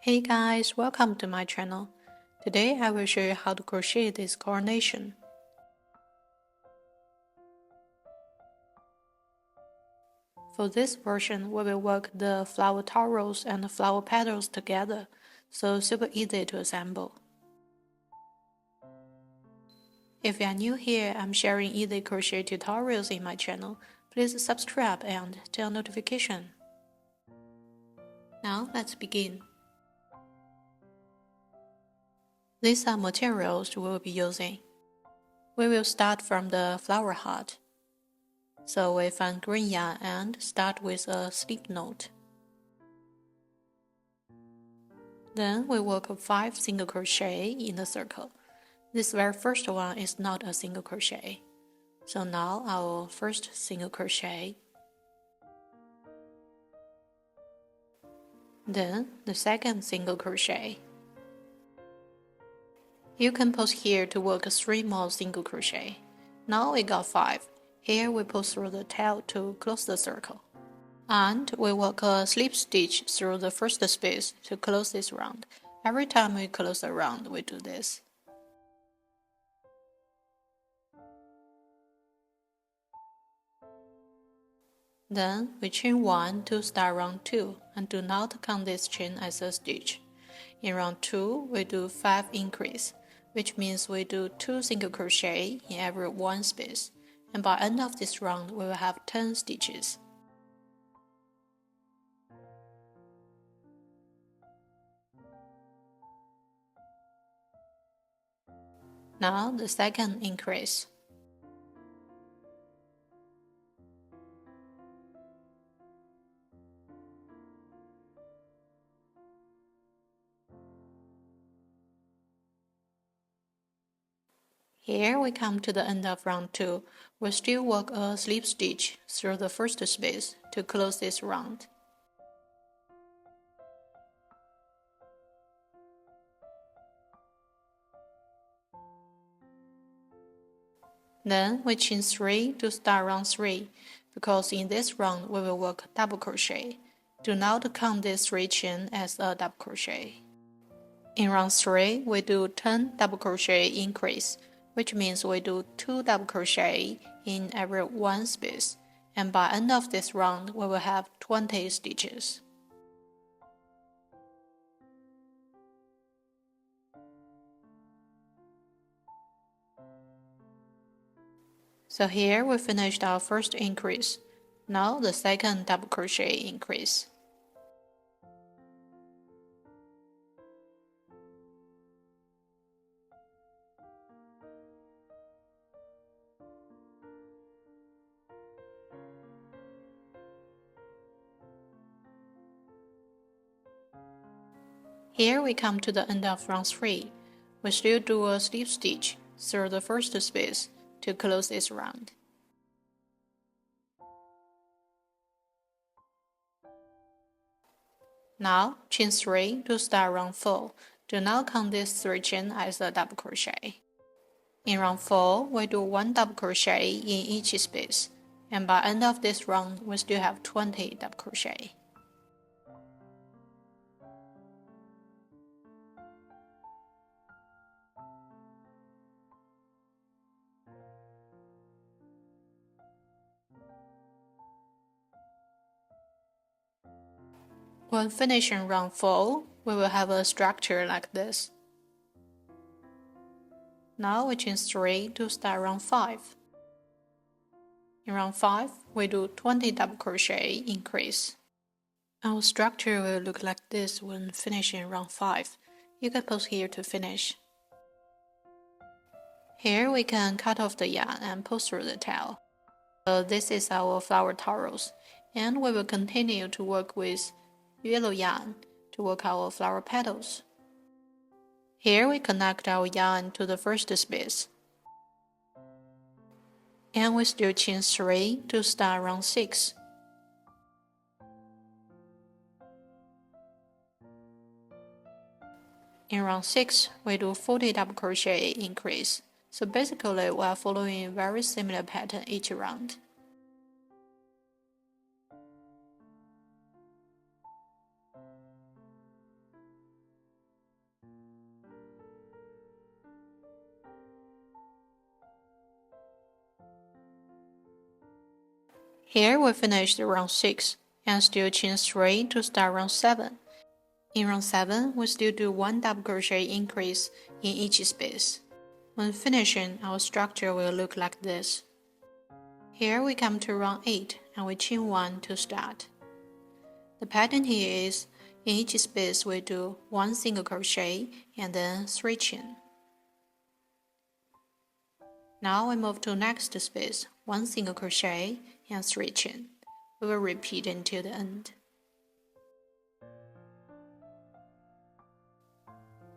Hey guys, welcome to my channel. Today I will show you how to crochet this carnation. For this version, we will work the flower towels and the flower petals together, so super easy to assemble. If you are new here, I'm sharing easy crochet tutorials in my channel. Please subscribe and turn notification. Now let's begin. These are materials we will be using. We will start from the flower heart. So we find green yarn and start with a slip knot. Then we work 5 single crochet in the circle. This very first one is not a single crochet. So now our first single crochet. Then the second single crochet. You can pause here to work 3 more single crochet. Now we got 5. Here we pull through the tail to close the circle. And we work a slip stitch through the first space to close this round. Every time we close a round, we do this. Then we chain 1 to start round 2 and do not count this chain as a stitch. In round 2, we do 5 increase, which means we do 2 single crochet in every 1 space. And by end of this round, we will have 10 stitches. Now the second increase. Here we come to the end of round 2. We still work a slip stitch through the first space to close this round. Then we chain 3 to start round 3, because in this round we will work double crochet. Do not count this 3 chain as a double crochet. In round 3, we do 10 double crochet increase, which means we do 2 double crochet in every 1 space, and by end of this round we will have 20 stitches. So here we finished our first increase. Now the second double crochet increase. Here we come to the end of round 3. We still do a slip stitch through the first space to close this round. Now chain 3 to start round 4. Do not count this 3 chain as a double crochet. In round 4, we do 1 double crochet in each space, and by end of this round, we still have 20 double crochet. When finishing round 4, we will have a structure like this. Now we chain 3 to start round 5. In round 5, we do 20 double crochet increase. Our structure will look like this when finishing round 5. You can pause here to finish. Here we can cut off the yarn and pull through the tail. This is our flower towels, and we will continue to work with yellow yarn to work our flower petals. Here we connect our yarn to the first space, and we still chain 3 to start round 6. In round 6, we do 40 double crochet increase, so basically we are following a very similar pattern each round. Here we finished round 6 and still chain 3 to start round 7. In round 7, we still do 1 double crochet increase in each space. When finishing, our structure will look like this. Here we come to round 8 and we chain 1 to start. The pattern here is, in each space we do 1 single crochet and then 3 chain. Now we move to next space, 1 single crochet and 3 chain. We will repeat until the end.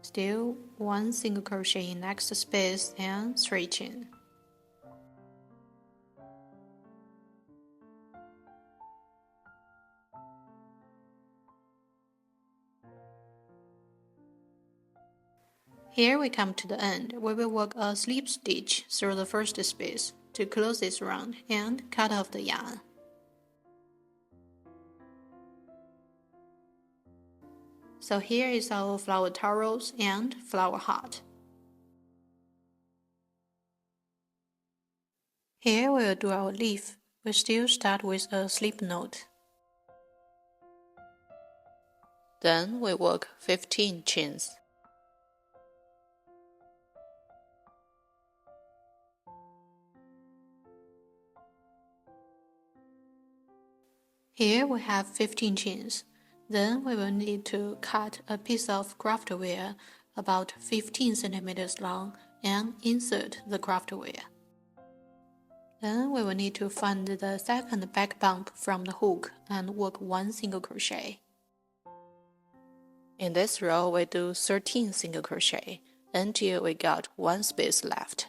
Still 1 single crochet in next space and 3 chain. Here we come to the end. We will work a slip stitch through the first space to close this round and cut off the yarn. So here is our flower towels and flower heart. Here we will do our leaf. We still start with a slip knot. Then we work 15 chains. Here we have 15 chains. Then we will need to cut a piece of craft wire about 15 centimeters long and insert the craft wire. Then we will need to find the second back bump from the hook and work 1 single crochet. In this row we do 13 single crochet until we got 1 space left.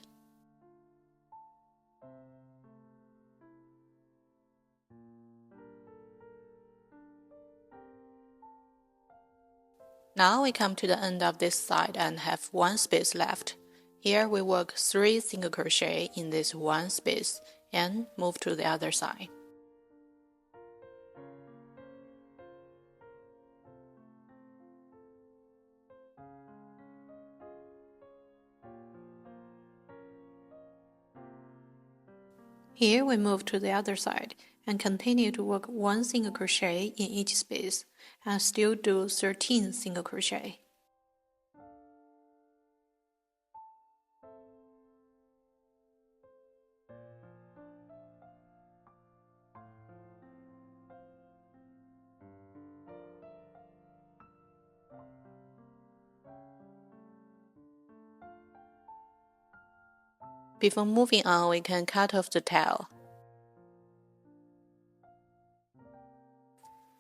Now we come to the end of this side and have 1 space left. Here we work 3 single crochet in this 1 space and move to the other side. Here we move to the other side and continue to work 1 single crochet in each space and still do 13 single crochet. Before moving on, we can cut off the tail.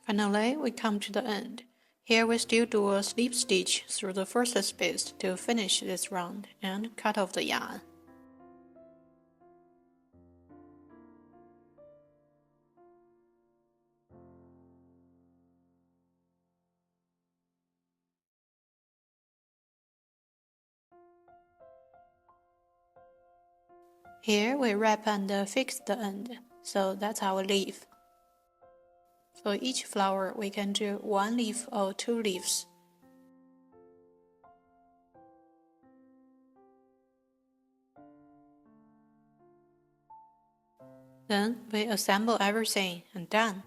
Finally, we come to the end. Here we still do a slip stitch through the first space to finish this round and cut off the yarn. Here we wrap and fix the end, so that's our leaf. For each flower, we can do 1 leaf or 2 leaves. Then we assemble everything and done.